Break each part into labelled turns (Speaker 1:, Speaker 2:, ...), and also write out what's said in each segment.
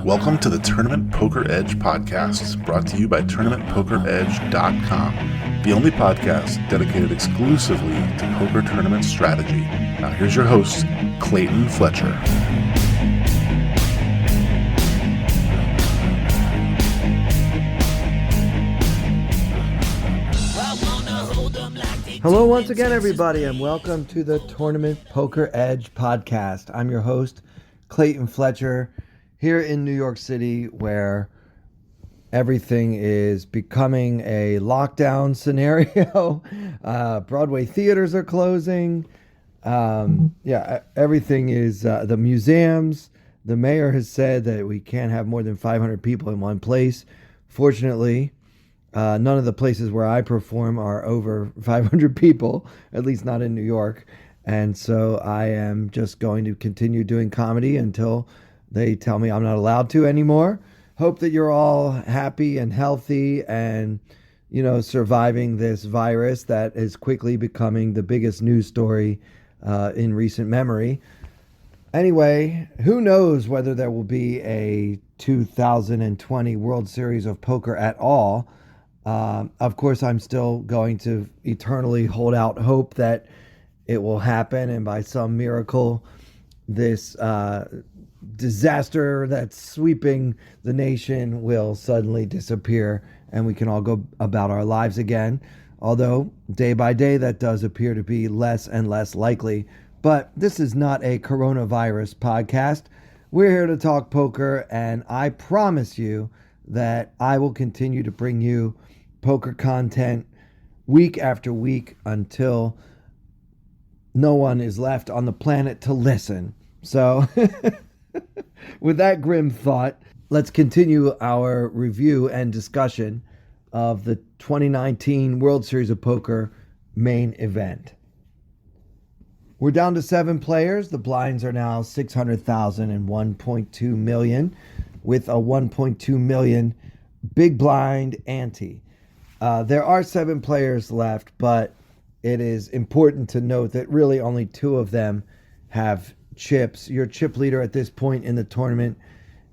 Speaker 1: Welcome to the Tournament Poker Edge podcast, brought to you by TournamentPokerEdge.com, the only podcast dedicated exclusively to poker tournament strategy. Now here's your host, Clayton Fletcher.
Speaker 2: Hello once again, everybody, and welcome to the Tournament Poker Edge podcast. I'm your host, Clayton Fletcher, here in New York City, where everything is becoming a lockdown scenario. Broadway theaters are closing. Everything is, the museums. The mayor has said that we can't have more than 500 people in one place. Fortunately, none of the places where I perform are over 500 people, at least not in New York. And so I am just going to continue doing comedy until they tell me I'm not allowed to anymore. Hope that you're all happy and healthy and, surviving this virus that is quickly becoming the biggest news story in recent memory. Anyway, who knows whether there will be a 2020 World Series of Poker at all. Of course, I'm still going to eternally hold out hope that it will happen, and by some miracle, this disaster that's sweeping the nation will suddenly disappear and we can all go about our lives again. Although, day by day, that does appear to be less and less likely. But this is not a coronavirus podcast. We're here to talk poker, and I promise you that I will continue to bring you poker content week after week until no one is left on the planet to listen. So with that grim thought, let's continue our review and discussion of the 2019 World Series of Poker main event. We're down to 7 players. The blinds are now 600,000 and 1.2 million, with a 1.2 million big blind ante. There are 7 players left, but it is important to note that really only 2 of them have chips. Your chip leader at this point in the tournament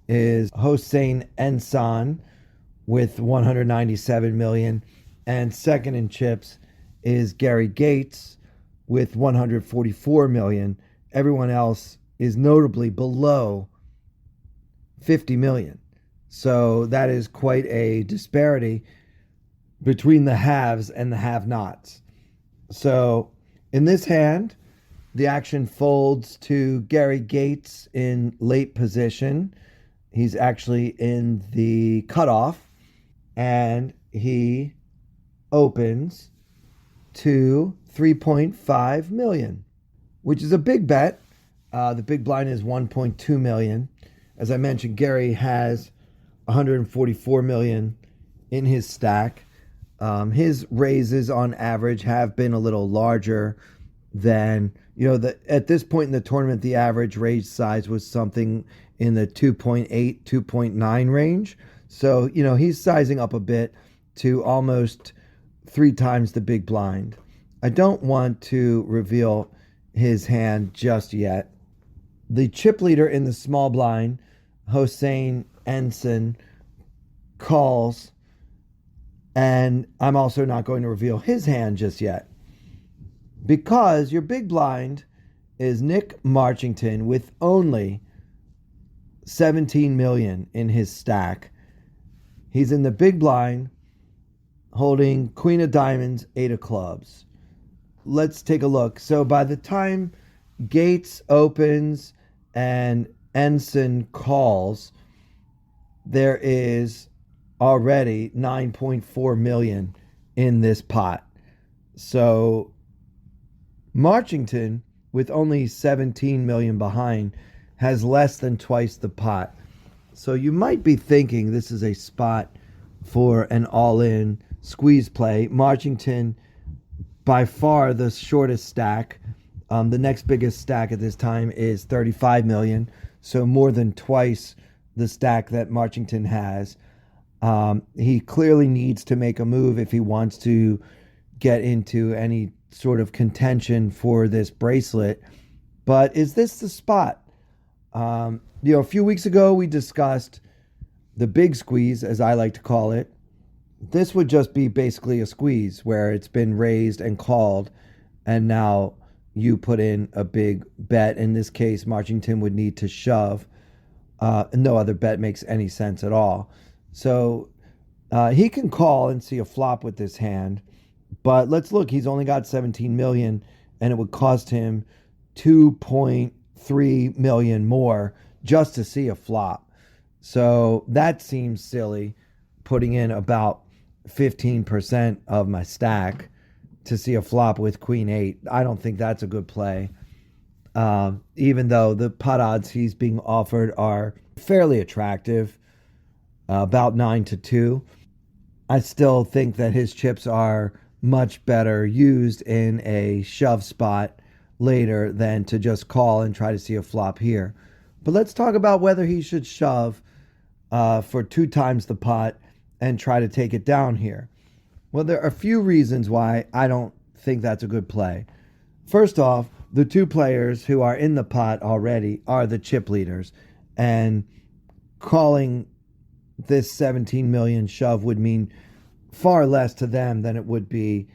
Speaker 2: is Hossein Ensan with 197 million, and second in chips is Gary Gates with 144 million. Everyone else is notably below 50 million. So that is quite a disparity between the haves and the have-nots. So in this hand, the action folds to Gary Gates in late position. He's actually in the cutoff, and he opens to 3.5 million, which is a big bet. The big blind is 1.2 million. As I mentioned, Gary has 144 million in his stack. His raises on average have been a little larger than, at this point in the tournament, the average raise size was something in the 2.8, 2.9 range. So, he's sizing up a bit to almost 3 times the big blind. I don't want to reveal his hand just yet. The chip leader in the small blind, Hossein Ensan, calls, and I'm also not going to reveal his hand just yet, because your big blind is Nick Marchington with only 17 million in his stack. He's in the big blind holding Queen of Diamonds, 8 of Clubs. Let's take a look. So by the time Gates opens and Ensign calls, there is already 9.4 million in this pot. So Marchington, with only 17 million behind, has less than twice the pot. So you might be thinking this is a spot for an all-in squeeze play. Marchington, by far the shortest stack. The next biggest stack at this time is 35 million. So more than twice the stack that Marchington has. He clearly needs to make a move if he wants to get into any sort of contention for this bracelet. But is this the spot? A few weeks ago we discussed the big squeeze, as I like to call it. This would just be basically a squeeze where it's been raised and called, and now you put in a big bet. In this case, Marchington would need to shove. No other bet makes any sense at all. So he can call and see a flop with this hand. But let's look. He's only got 17 million, and it would cost him 2.3 million more just to see a flop. So that seems silly, putting in about 15% of my stack to see a flop with queen 8. I don't think that's a good play. Even though the pot odds he's being offered are fairly attractive, about 9-2. I still think that his chips are much better used in a shove spot later than to just call and try to see a flop here. But let's talk about whether he should shove for 2 times the pot and try to take it down here. Well, there are a few reasons why I don't think that's a good play. First off, the 2 players who are in the pot already are the chip leaders, and calling this 17 million shove would mean far less to them than it would be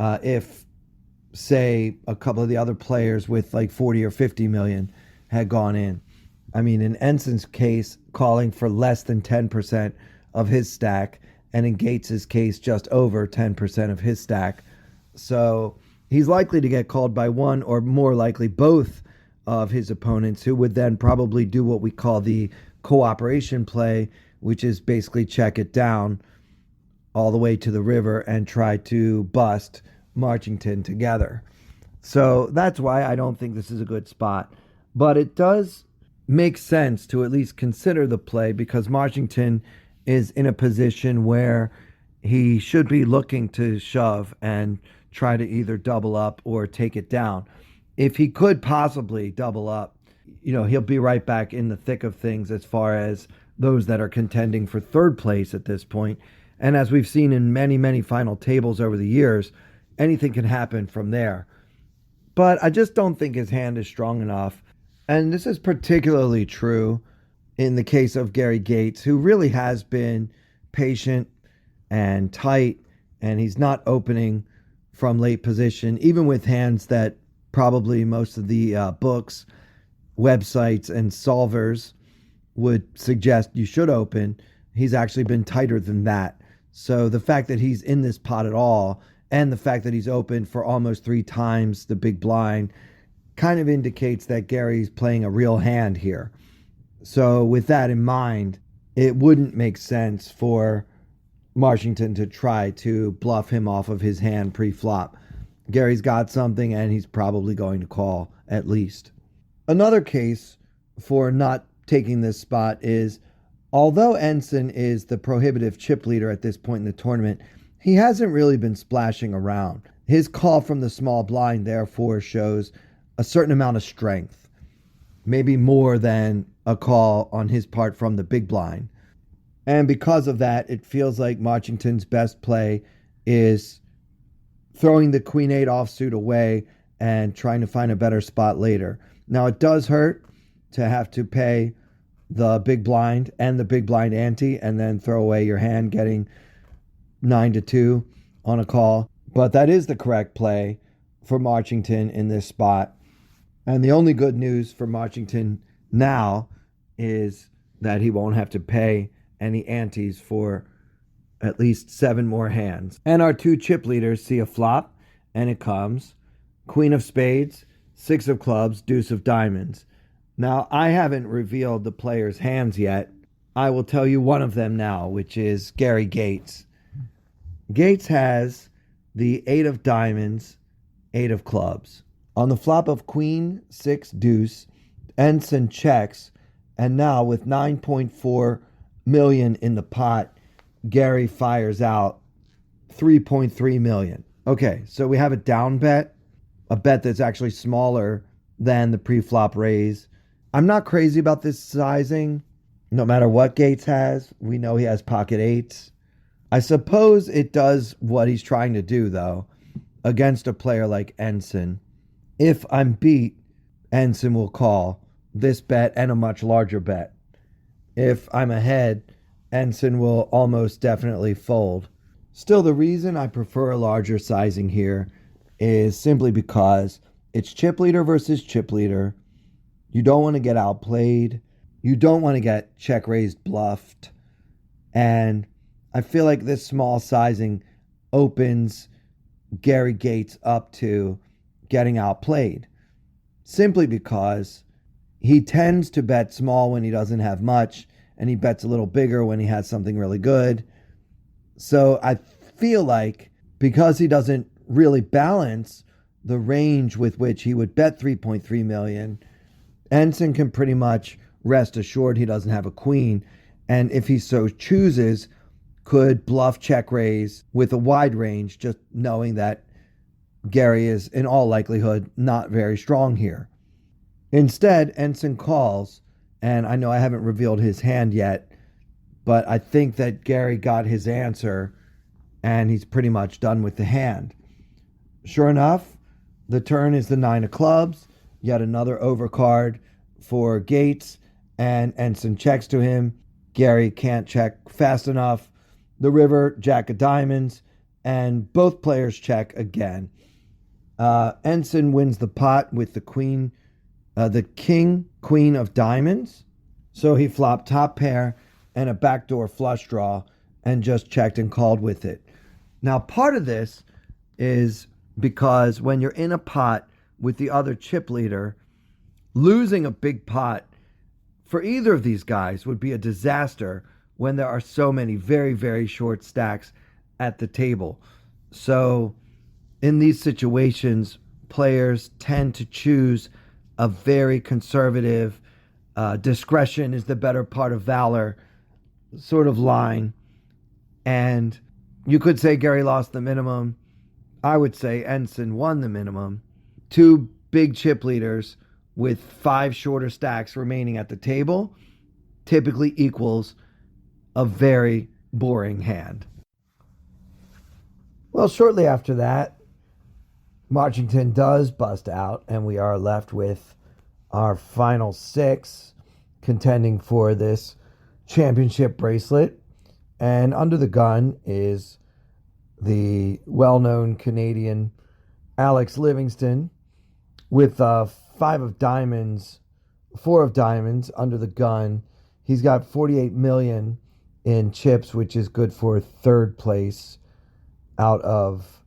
Speaker 2: if, say, a couple of the other players with like 40 or 50 million had gone in. I mean, in Enson's case, calling for less than 10% of his stack, and in Gates's case, just over 10% of his stack. So he's likely to get called by one, or more likely both, of his opponents, who would then probably do what we call the cooperation play, which is basically check it down all the way to the river and try to bust Marchington together. So that's why I don't think this is a good spot. But it does make sense to at least consider the play, because Marchington is in a position where he should be looking to shove and try to either double up or take it down. If he could possibly double up, he'll be right back in the thick of things as far as those that are contending for 3rd place at this point. And as we've seen in many, many final tables over the years, anything can happen from there. But I just don't think his hand is strong enough. And this is particularly true in the case of Gary Gates, who really has been patient and tight, and he's not opening from late position, even with hands that probably most of the books, websites, and solvers would suggest you should open. He's actually been tighter than that. So the fact that he's in this pot at all, and the fact that he's open for almost 3 times the big blind, kind of indicates that Gary's playing a real hand here. So with that in mind, it wouldn't make sense for Marchington to try to bluff him off of his hand pre-flop. Gary's got something, and he's probably going to call, at least. Another case for not taking this spot is, although Enson is the prohibitive chip leader at this point in the tournament, he hasn't really been splashing around. His call from the small blind, therefore, shows a certain amount of strength, maybe more than a call on his part from the big blind. And because of that, it feels like Marchington's best play is throwing the queen 8 offsuit away and trying to find a better spot later. Now, it does hurt to have to pay the big blind and the big blind ante and then throw away your hand getting 9-2 on a call. But that is the correct play for Marchington in this spot. And the only good news for Marchington now is that he won't have to pay any antes for at least 7 more hands. And our 2 chip leaders see a flop, and it comes Queen of Spades, 6 of Clubs, Deuce of Diamonds. Now, I haven't revealed the players' hands yet. I will tell you one of them now, which is Gary Gates. Gates has the 8 of Diamonds, 8 of Clubs. On the flop of Queen, 6, Deuce, Enson checks, and now with 9.4 million in the pot, Gary fires out 3.3 million. Okay, so we have a down bet, a bet that's actually smaller than the pre-flop raise. I'm not crazy about this sizing. No matter what Gates has, we know he has pocket 8s. I suppose it does what he's trying to do, though, against a player like Enson. If I'm beat, Ensign will call this bet and a much larger bet. If I'm ahead, Ensign will almost definitely fold. Still, the reason I prefer a larger sizing here is simply because it's chip leader versus chip leader. You don't want to get outplayed. You don't want to get check raised bluffed. And I feel like this small sizing opens Gary Gates up to getting outplayed, simply because he tends to bet small when he doesn't have much, and he bets a little bigger when he has something really good. So I feel like because he doesn't really balance the range with which he would bet 3.3 million, Ensign can pretty much rest assured he doesn't have a queen, and if he so chooses, could bluff check raise with a wide range, just knowing that Gary is in all likelihood not very strong here. Instead, Ensign calls, and I know I haven't revealed his hand yet, but I think that Gary got his answer and he's pretty much done with the hand. Sure enough, the turn is the 9 of clubs, yet another overcard for Gates, and Ensign checks to him. Gary can't check fast enough. The river, Jack of diamonds, and both players check again. Ensign wins the pot with the queen, the king, queen of diamonds. So he flopped top pair and a backdoor flush draw and just checked and called with it. Now, part of this is because when you're in a pot with the other chip leader, losing a big pot for either of these guys would be a disaster when there are so many very, very short stacks at the table. So in these situations, players tend to choose a very conservative, discretion is the better part of valor sort of line. And you could say Gary lost the minimum. I would say Ensign won the minimum. Two big chip leaders with 5 shorter stacks remaining at the table typically equals a very boring hand. Well, shortly after that, Marchington does bust out, and we are left with our final 6 contending for this championship bracelet. And under the gun is the well-known Canadian Alex Livingston with 5 of diamonds, 4 of diamonds under the gun. He's got 48 million in chips, which is good for 3rd place out of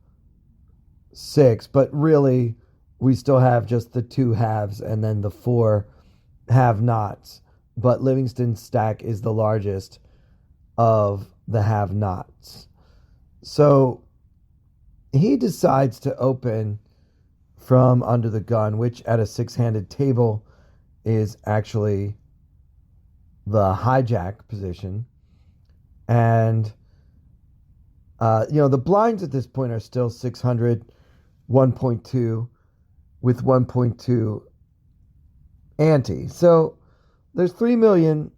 Speaker 2: 6. But really, we still have just the 2 halves and then the 4 have-nots. But Livingston's stack is the largest of the have-nots. So he decides to open from under the gun, which at a 6-handed table is actually the hijack position. And, the blinds at this point are still 600, 1.2 with 1.2 ante. So there's 3 million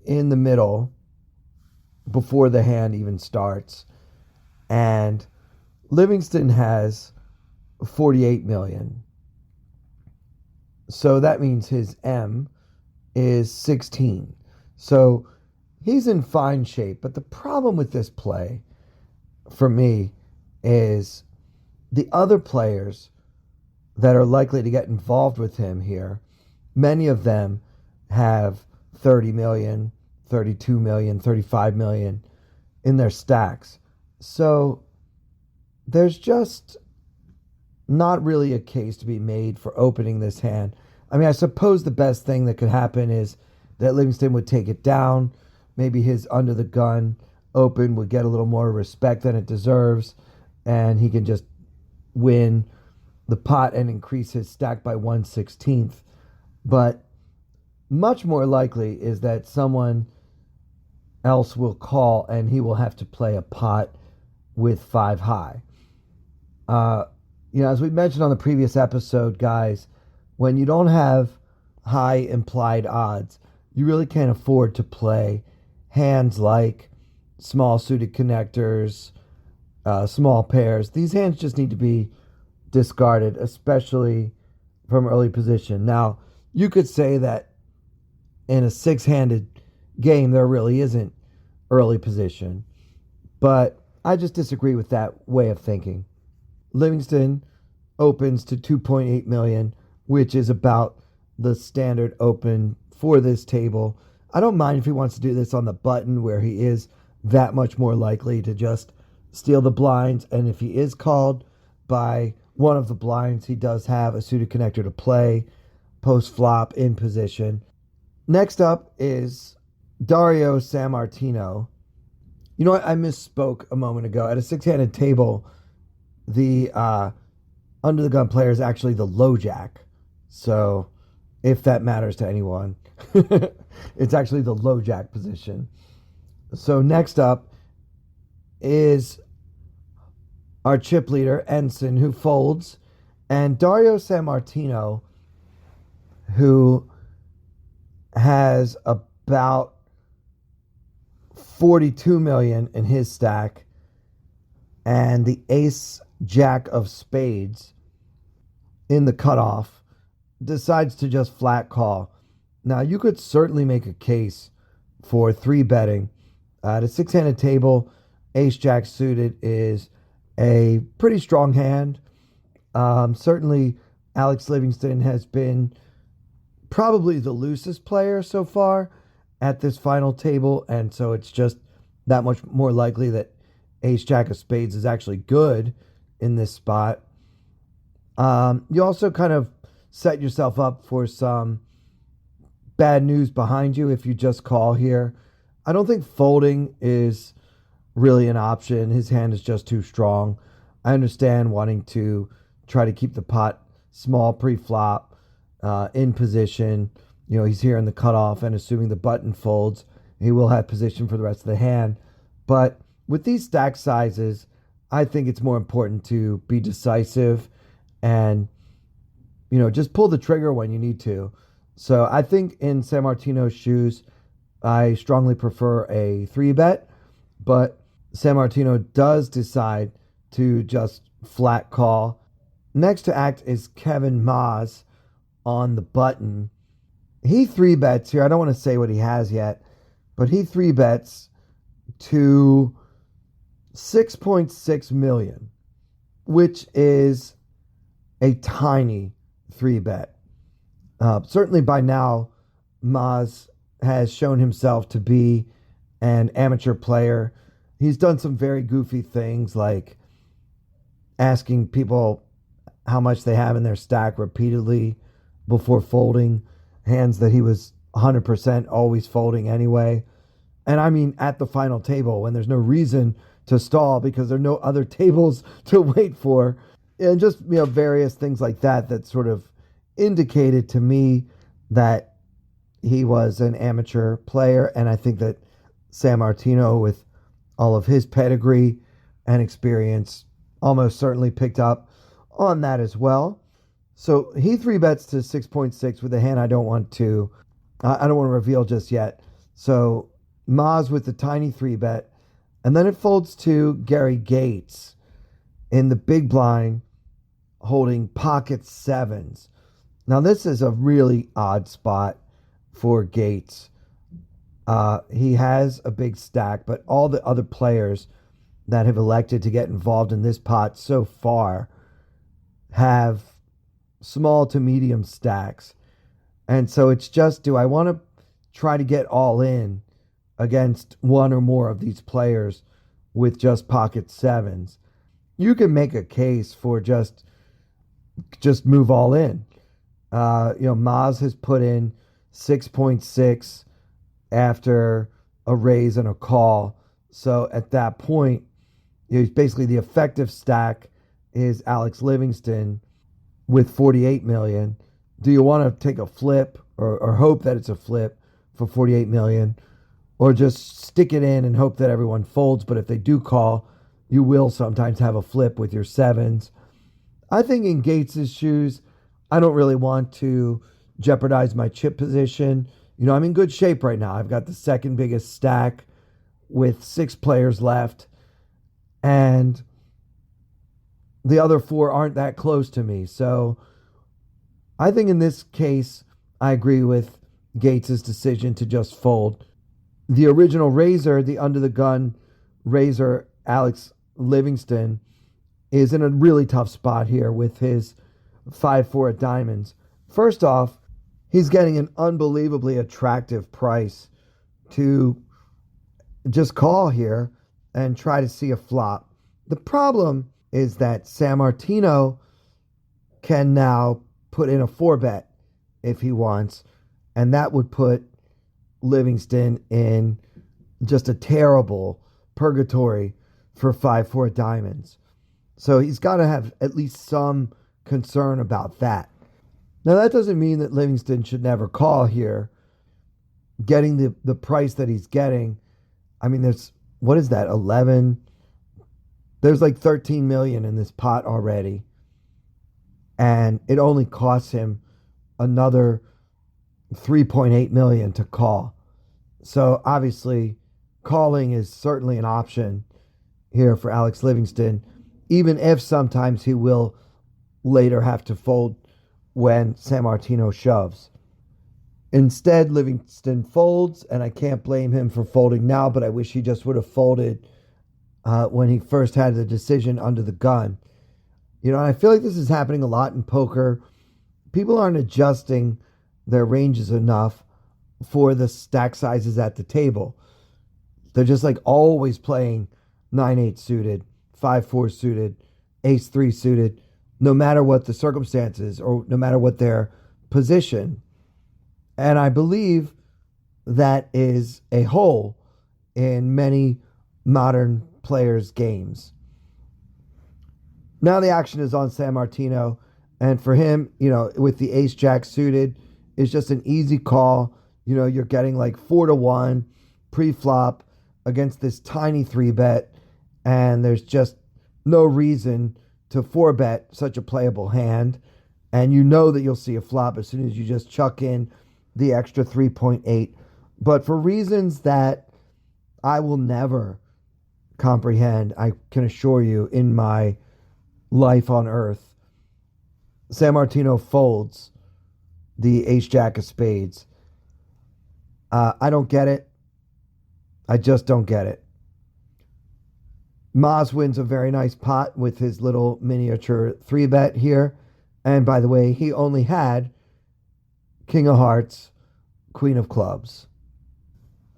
Speaker 2: in the middle before the hand even starts. And Livingston has 48 million. So that means his M is 16. So he's in fine shape. But the problem with this play, for me, is the other players that are likely to get involved with him here, many of them have 30 million, 32 million, 35 million in their stacks. So there's just not really a case to be made for opening this hand. I mean, I suppose the best thing that could happen is that Livingston would take it down. Maybe his under the gun open would get a little more respect than it deserves, and he can just win the pot and increase his stack by 1/16. But much more likely is that someone else will call and he will have to play a pot with 5 high. As we mentioned on the previous episode, guys, when you don't have high implied odds, you really can't afford to play hands like small suited connectors, small pairs. These hands just need to be discarded, especially from early position. Now, you could say that in a six-handed game, there really isn't early position, but I just disagree with that way of thinking. Livingston opens to 2.8 million, which is about the standard open for this table. I don't mind if he wants to do this on the button where he is that much more likely to just steal the blinds. And if he is called by one of the blinds, he does have a suited connector to play post flop in position. Next up is Dario Sammartino. You know what? I misspoke a moment ago. At a six-handed table, the under the gun player is actually the low jack. So if that matters to anyone, it's actually the low jack position. So next up is our chip leader, Ensign, who folds, and Dario Sammartino, who has about 42 million in his stack, and the ace jack of spades in the cutoff, decides to just flat call. Now, you could certainly make a case for three betting. At a six-handed table, ace jack suited is a pretty strong hand. Certainly, Alex Livingston has been probably the loosest player so far at this final table, and so it's just that much more likely that ace jack of spades is actually good in this spot. You also kind of set yourself up for some bad news behind you if you just call here. I don't think folding is really an option. His hand is just too strong. I understand wanting to try to keep the pot small pre-flop, in position. You know, he's here in the cutoff, and assuming the button folds, he will have position for the rest of the hand. But with these stack sizes, I think it's more important to be decisive and, you know, just pull the trigger when you need to. So I think in Sammartino's shoes, I strongly prefer a 3-bet, but Sammartino does decide to just flat call. Next to act is Kevin Maas on the button. He 3-bets here. I don't want to say what he has yet, but he 3-bets to 6.6 million, which is a tiny 3-bet. Certainly by now, Maas has shown himself to be an amateur player. He's done some very goofy things like asking people how much they have in their stack repeatedly before folding, hands that he was 100% always folding anyway. And I mean, at the final table, when there's no reason to stall because there are no other tables to wait for, and just, you know, various things like that that sort of indicated to me that he was an amateur player. And I think that Sammartino, with all of his pedigree and experience, almost certainly picked up on that as well. So he 3-bets to 6.6 with a hand I don't want to reveal just yet. So Maas with the tiny 3-bet, and then it folds to Gary Gates in the big blind holding pocket sevens. Now this is a really odd spot for Gates. He has a big stack, but all the other players that have elected to get involved in this pot so far have small to medium stacks. And so it's just, do I want to try to get all in against one or more of these players with just pocket sevens? You can make a case for just move all in. Maas has put in 6.6 after a raise and a call. So at that point, basically the effective stack is Alex Livingston with 48 million. Do you want to take a flip or hope that it's a flip for 48 million, or just stick it in and hope that everyone folds? But if they do call, you will sometimes have a flip with your sevens. I think in Gates's shoes, I don't really want to jeopardize my chip position. I'm in good shape right now. I've got the second biggest stack with 6 players left, and the other 4 aren't that close to me. So I think in this case, I agree with Gates's decision to just fold. The original raiser, the under the gun raiser, Alex Livingston, is in a really tough spot here with his 5-4 at diamonds. First off, he's getting an unbelievably attractive price to just call here and try to see a flop. The problem is that Sammartino can now put in a 4-bet if he wants, and that would put Livingston in just a terrible purgatory for 5-4 diamonds. So he's got to have at least some concern about that. Now, that doesn't mean that Livingston should never call here. Getting the price that he's getting, I mean, there's, what is that, 11? There's like 13 million in this pot already. And it only costs him another 3.8 million to call. So obviously, calling is certainly an option here for Alex Livingston, even if sometimes he will later have to fold when Sammartino shoves. Instead, Livingston folds, and I can't blame him for folding now, but I wish he just would have folded when he first had the decision under the gun. You know, I feel like this is happening a lot in poker. People aren't adjusting their ranges enough for the stack sizes at the table. They're just like always playing 9-8 suited, 5-4 suited, ace-3 suited, no matter what the circumstances or no matter what their position. And I believe that is a hole in many modern players' games. Now the action is on Sammartino, and for him, you know, with the ace-jack suited, it's just an easy call. You know, you're getting like 4-1 pre-flop against this tiny 3-bet, and there's just no reason to 4-bet such a playable hand. And you know that you'll see a flop as soon as you just chuck in the extra 3.8. But for reasons that I will never comprehend, I can assure you, in my life on earth, Sammartino folds the ace-jack of spades. I don't get it. I just don't get it. Maz wins a very nice pot with his little miniature 3-bet here. And by the way, he only had King of Hearts, Queen of Clubs.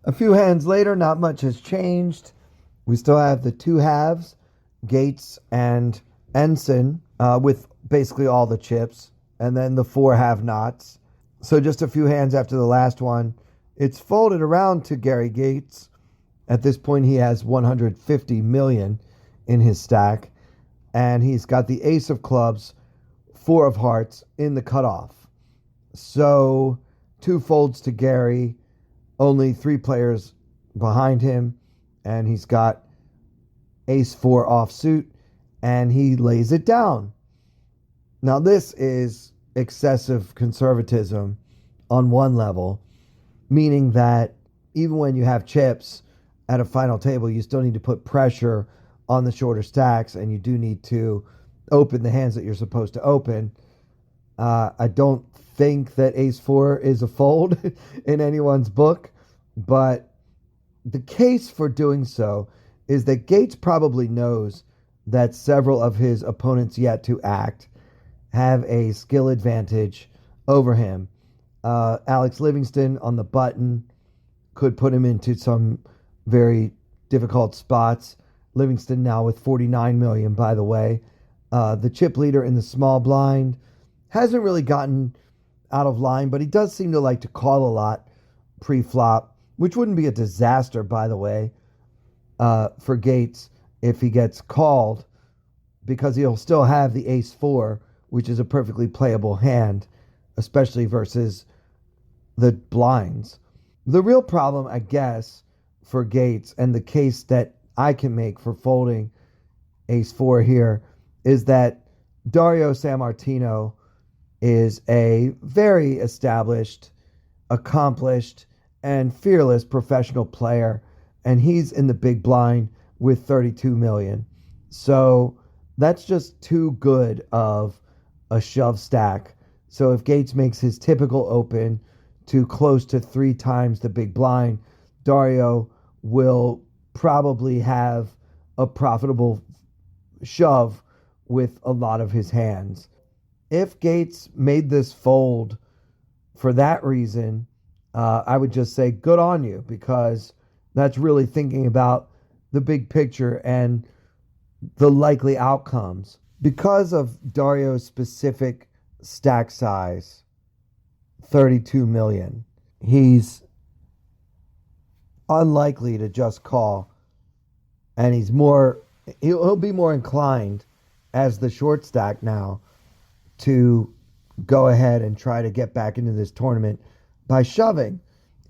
Speaker 2: A few hands later, not much has changed. We still have the two halves, Gates and Ensign, with basically all the chips, and then the 4 have-nots. So just a few hands after the last one, it's folded around to Gary Gates. At this point, he has 150 million in his stack, and he's got the ace of clubs, 4 of hearts in the cutoff. So 2 folds to Gary, only 3 players behind him, and he's got ace 4 offsuit, and he lays it down. Now this is excessive conservatism on one level, meaning that even when you have chips at a final table, you still need to put pressure on the shorter stacks, and you do need to open the hands that you're supposed to open. I don't think that ace 4 is a fold in anyone's book, but the case for doing so is that Gates probably knows that several of his opponents yet to act have a skill advantage over him. Alex Livingston on the button could put him into some very difficult spots. Livingston now with 49 million, by the way. The chip leader in the small blind hasn't really gotten out of line, but he does seem to like to call a lot pre-flop, which wouldn't be a disaster, by the way, for Gates if he gets called, because he'll still have the ace 4, which is a perfectly playable hand, especially versus the blinds. The real problem, I guess, for Gates, and the case that I can make for folding ace 4 here, is that Dario Sammartino is a very established, accomplished, and fearless professional player, and he's in the big blind with 32 million. So that's just too good of a shove stack. So if Gates makes his typical open to close to 3 times the big blind, Dario will probably have a profitable shove with a lot of his hands. If Gates made this fold for that reason, I would just say good on you, because that's really thinking about the big picture and the likely outcomes. Because of Dario's specific stack size, 32 million, he's unlikely to just call, and he'll be more inclined as the short stack now to go ahead and try to get back into this tournament by shoving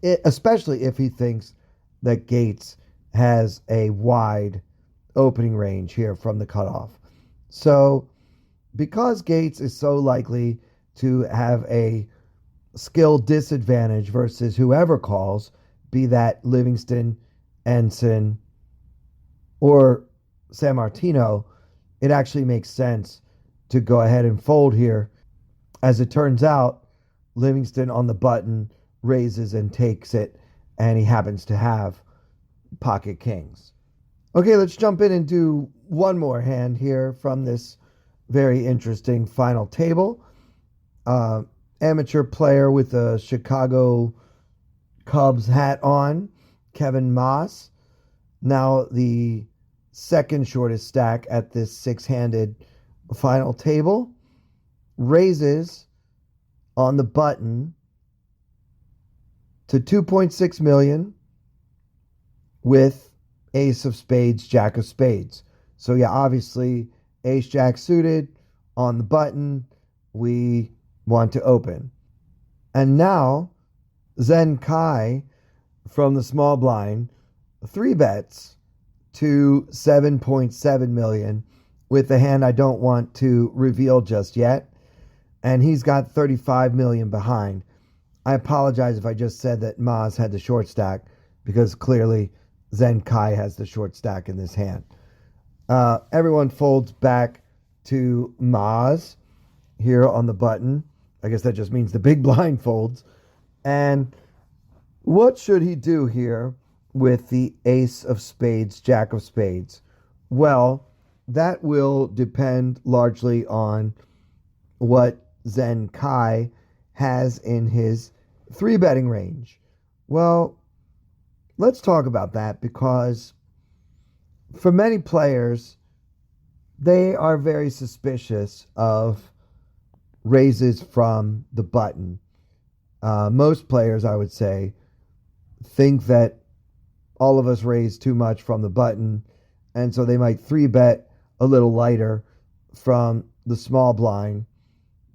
Speaker 2: it, especially if he thinks that Gates has a wide opening range here from the cutoff. So because Gates is so likely to have a skill disadvantage versus whoever calls, be that Livingston, Ensign, or San Martino, it actually makes sense to go ahead and fold here. As it turns out, Livingston on the button raises and takes it, and he happens to have pocket kings. Okay, let's jump in and do one more hand here from this very interesting final table. Amateur player with a Chicago Cubs hat on, Kevin Moss, now the second shortest stack at this six-handed final table, raises on the button to 2.6 million with ace of spades, jack of spades. So yeah, obviously ace jack suited on the button, we want to open. And now Zen Kai from the small blind 3-bets to 7.7 million with a hand I don't want to reveal just yet, and he's got 35 million behind. I apologize if I just said that Maz had the short stack, because clearly Zen Kai has the short stack in this hand. Everyone folds back to Maz here on the button. I guess that just means the big blind folds. And what should he do here with the ace of spades, jack of spades? Well, that will depend largely on what Zen Kai has in his 3-betting range. Well, let's talk about that, because for many players, they are very suspicious of raises from the button. Most players, I would say, think that all of us raise too much from the button, and so they might 3-bet a little lighter from the small blind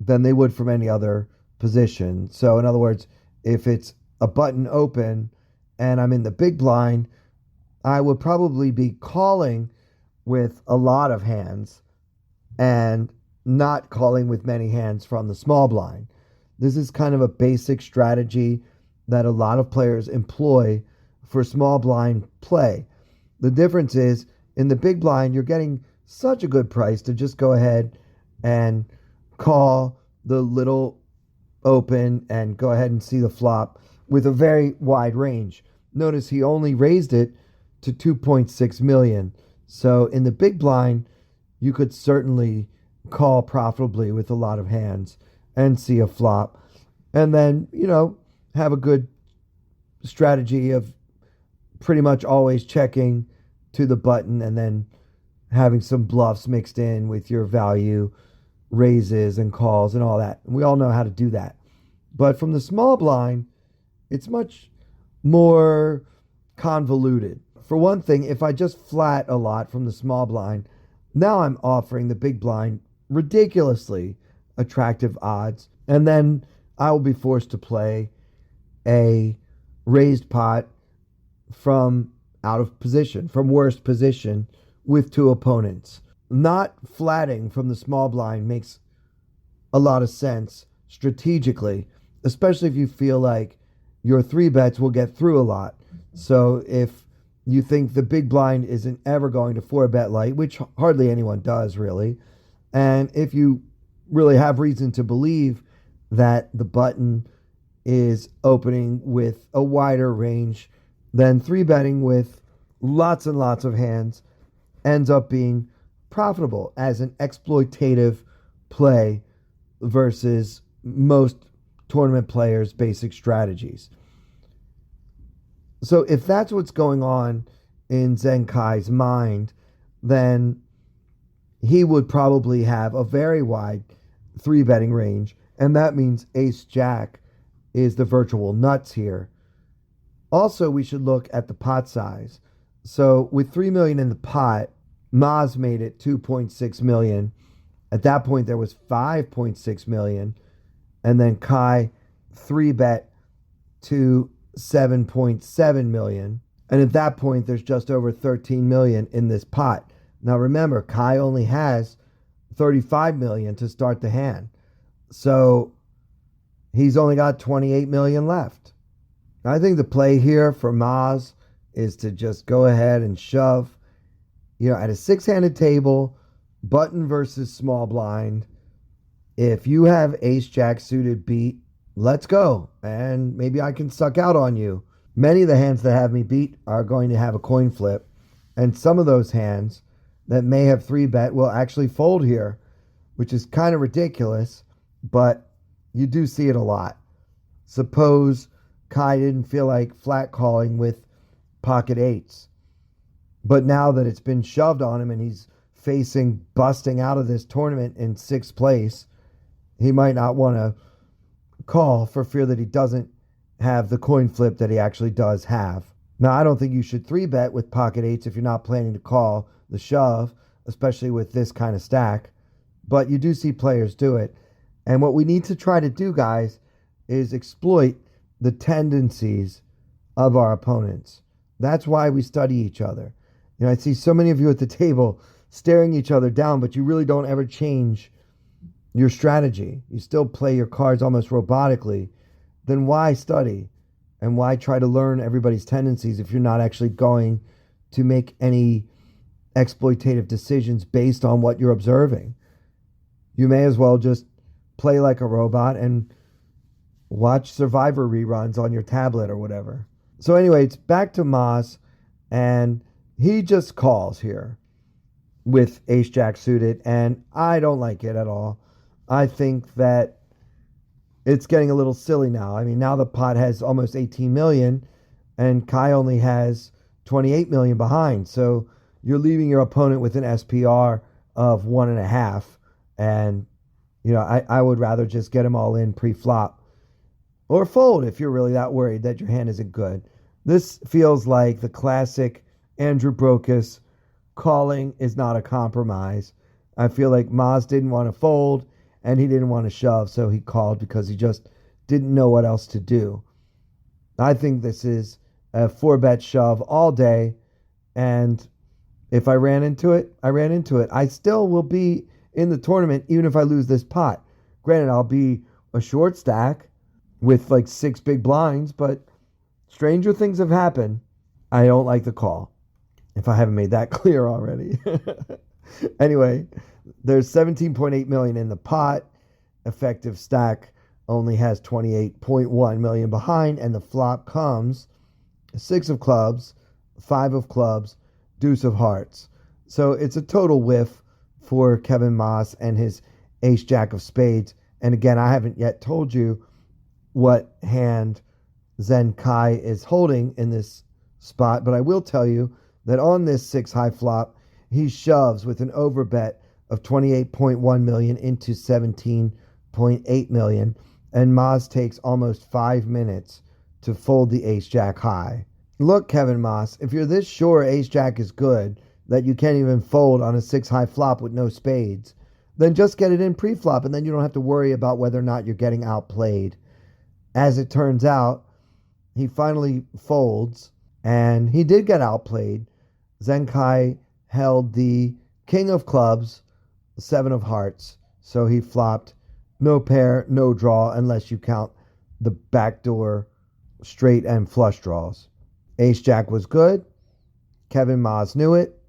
Speaker 2: than they would from any other position. So in other words, if it's a button open and I'm in the big blind, I would probably be calling with a lot of hands and not calling with many hands from the small blind. This is kind of a basic strategy that a lot of players employ for small blind play. The difference is, in the big blind, you're getting such a good price to just go ahead and call the little open and go ahead and see the flop with a very wide range. Notice he only raised it to 2.6 million. So in the big blind, you could certainly call profitably with a lot of hands and see a flop. And then, have a good strategy of pretty much always checking to the button and then having some bluffs mixed in with your value raises and calls and all that. We all know how to do that. But from the small blind, it's much more convoluted. For one thing, if I just flat a lot from the small blind, now I'm offering the big blind ridiculously attractive odds, and then I will be forced to play a raised pot from out of position, from worst position, with two opponents. Not flatting from the small blind makes a lot of sense strategically, especially if you feel like your 3-bets will get through a lot. So if you think the big blind isn't ever going to 4-bet light, which hardly anyone does really, and if you really have reason to believe that the button is opening with a wider range than 3-betting with lots and lots of hands ends up being profitable as an exploitative play versus most tournament players' basic strategies. So if that's what's going on in Zenkai's mind, then he would probably have a very wide 3-betting range, and that means ace jack is the virtual nuts here. Also, we should look at the pot size. So with 3 million in the pot, Maz made it 2.6 million. At that point there was 5.6 million, and then Kai 3-bet to 7.7 million. And at that point there's just over 13 million in this pot. Now remember, Kai only has 35 million to start the hand. So he's only got 28 million left. I think the play here for Maz is to just go ahead and shove. At a 6-handed table, button versus small blind, if you have ace jack suited beat, let's go. And maybe I can suck out on you. Many of the hands that have me beat are going to have a coin flip. And some of those hands that may have 3-bet will actually fold here, which is kind of ridiculous, but you do see it a lot. Suppose Kai didn't feel like flat calling with pocket eights. But now that it's been shoved on him and he's facing busting out of this tournament in 6th place, he might not want to call for fear that he doesn't have the coin flip that he actually does have. Now, I don't think you should 3-bet with pocket eights if you're not planning to call the shove, especially with this kind of stack. But you do see players do it. And what we need to try to do, guys, is exploit the tendencies of our opponents. That's why we study each other. I see so many of you at the table staring each other down, but you really don't ever change your strategy. You still play your cards almost robotically. Then why study? And why try to learn everybody's tendencies if you're not actually going to make any exploitative decisions based on what you're observing? You may as well just play like a robot and watch Survivor reruns on your tablet or whatever. So anyway, it's back to Maz, and he just calls here with ace jack suited, and I don't like it at all. I think that it's getting a little silly now. I mean, now the pot has almost 18 million, and Kai only has 28 million behind. So you're leaving your opponent with an SPR of 1.5. And, I would rather just get him all in pre-flop. Or fold if you're really that worried that your hand isn't good. This feels like the classic Andrew Brokus calling is not a compromise. I feel like Maz didn't want to fold and he didn't want to shove, so he called because he just didn't know what else to do. I think this is a 4-bet shove all day, and if I ran into it, I ran into it. I still will be in the tournament even if I lose this pot. Granted, I'll be a short stack with like 6 big blinds, but stranger things have happened. I don't like the call, if I haven't made that clear already. Anyway, there's 17.8 million in the pot. Effective stack only has 28.1 million behind, and the flop comes 6 of clubs, 5 of clubs, deuce of hearts. So it's a total whiff for Kevin Maz and his ace jack of spades. And again, I haven't yet told you what hand Zen Kai is holding in this spot, but I will tell you that on this 6 high flop, he shoves with an overbet of 28.1 million into 17.8 million, and Maz takes almost 5 minutes to fold the ace jack high. Look, Kevin Maz, if you're this sure ace jack is good that you can't even fold on a 6 high flop with no spades, then just get it in pre-flop, and then you don't have to worry about whether or not you're getting outplayed. As it turns out, he finally folds, and he did get outplayed. Zen Kai held the king of clubs, 7 of hearts, so he flopped no pair, no draw, unless you count the backdoor straight and flush draws. Ace jack was good. Kevin Maz knew it,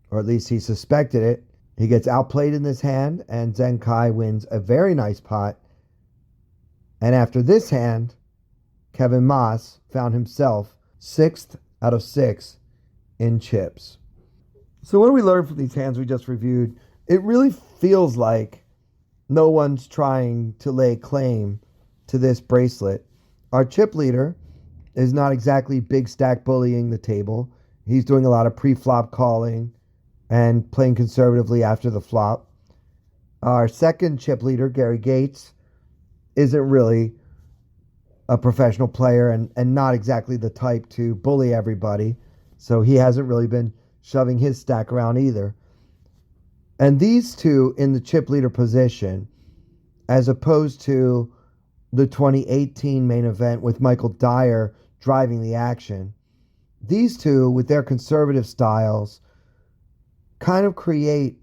Speaker 2: or at least he suspected it. He gets outplayed in this hand, and Zen Kai wins a very nice pot. And after this hand, Kevin Maas found himself 6th out of 6 in chips. So what do we learn from these hands we just reviewed? It really feels like no one's trying to lay claim to this bracelet. Our chip leader is not exactly big stack bullying the table. He's doing a lot of pre-flop calling and playing conservatively after the flop. Our second chip leader, Gary Gates, isn't really a professional player and not exactly the type to bully everybody. So he hasn't really been shoving his stack around either. And these two in the chip leader position, as opposed to the 2018 main event with Michael Dyer driving the action, these two with their conservative styles kind of create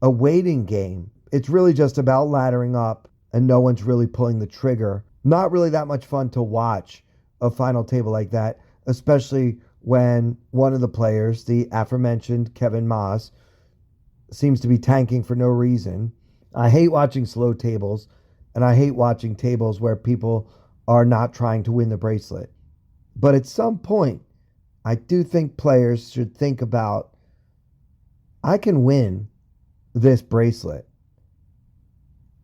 Speaker 2: a waiting game. It's really just about laddering up and no one's really pulling the trigger. Not really that much fun to watch a final table like that, especially when one of the players, the aforementioned Kevin Maas, seems to be tanking for no reason. I hate watching slow tables, and I hate watching tables where people are not trying to win the bracelet. But at some point, I do think players should think about, I can win this bracelet.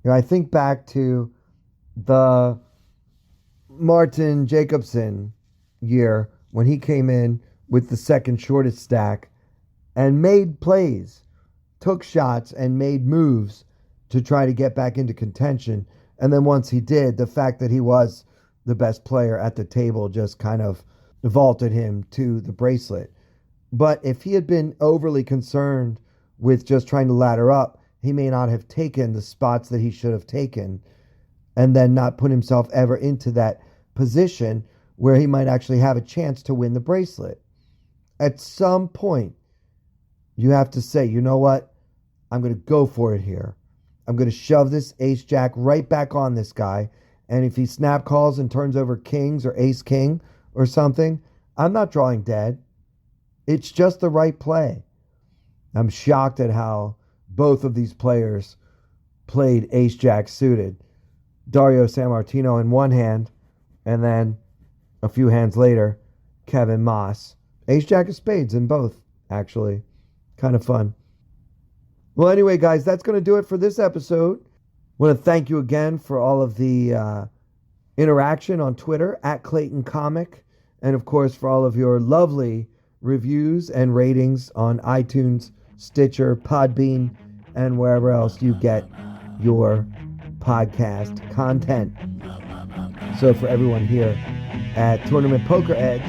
Speaker 2: I think back to the Martin Jacobson year when he came in with the second shortest stack and made plays, took shots and made moves to try to get back into contention. And then once he did, the fact that he was the best player at the table just kind of vaulted him to the bracelet. But if he had been overly concerned with just trying to ladder up, he may not have taken the spots that he should have taken and then not put himself ever into that position where he might actually have a chance to win the bracelet. At some point, you have to say, you know what? I'm going to go for it here. I'm going to shove this ace-jack right back on this guy. And if he snap calls and turns over kings or ace-king or something, I'm not drawing dead. It's just the right play. I'm shocked at how both of these players played ace-jack suited. Dario Sammartino in one hand, and then a few hands later, Kevin Maas. Ace-jack of spades in both, actually. Kind of fun. Well, anyway, guys, that's going to do it for this episode. I want to thank you again for all of the interaction on Twitter, @Clayton Comic, and, of course, for all of your lovely reviews and ratings on iTunes, Stitcher, Podbean, and wherever else you get your podcast content. So for everyone here at Tournament Poker Edge,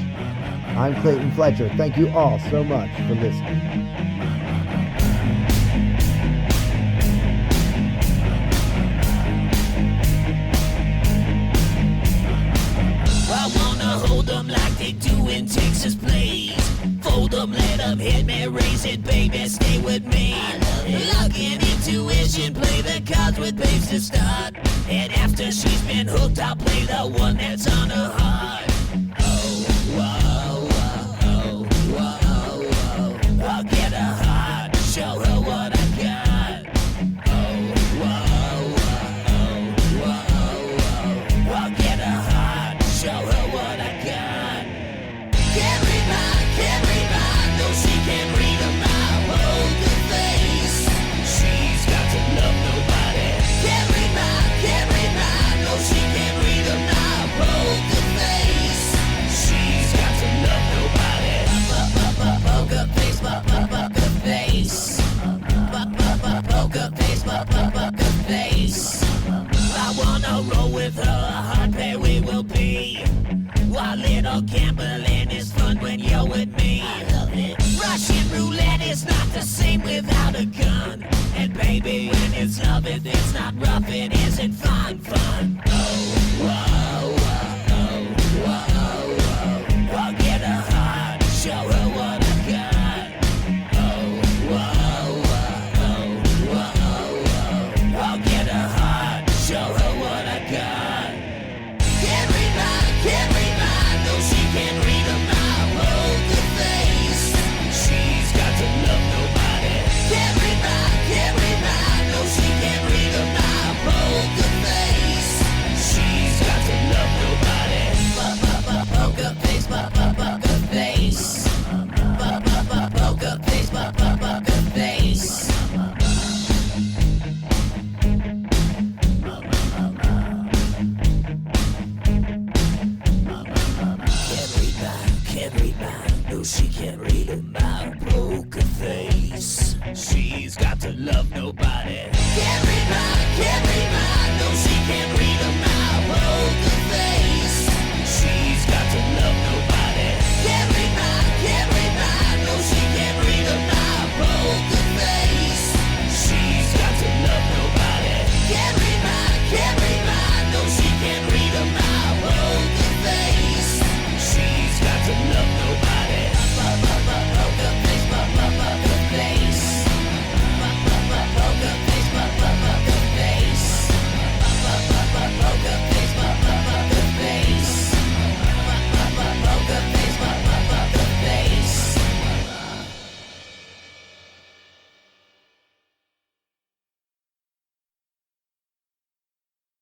Speaker 2: I'm Clayton Fletcher. Thank you all so much for listening.
Speaker 3: Like they do in Texas plays. Fold them, let them hit me, raise it, baby, stay with me. Log in intuition, play the cards with babes to start. And after she's been hooked, I'll play the one that's on her heart. Oh, whoa, whoa, whoa, whoa, whoa. I'll get her heart, show her what I got. Oh, whoa, whoa, whoa, whoa. I'll get her heart, show her what I got. Can't read mine, no she can't read my poker face. She's got to love nobody. Can't read mine, no she can't read my poker face. She's got to love nobody. Poker face, poker face. Poker face, poker face. I wanna roll with her, a hard pair we will be. While little gambling is fun when you're with me. I love it. Russian roulette is not the same without a gun. And baby, when it's love, it's not rough, it isn't fun. Oh, whoa, whoa.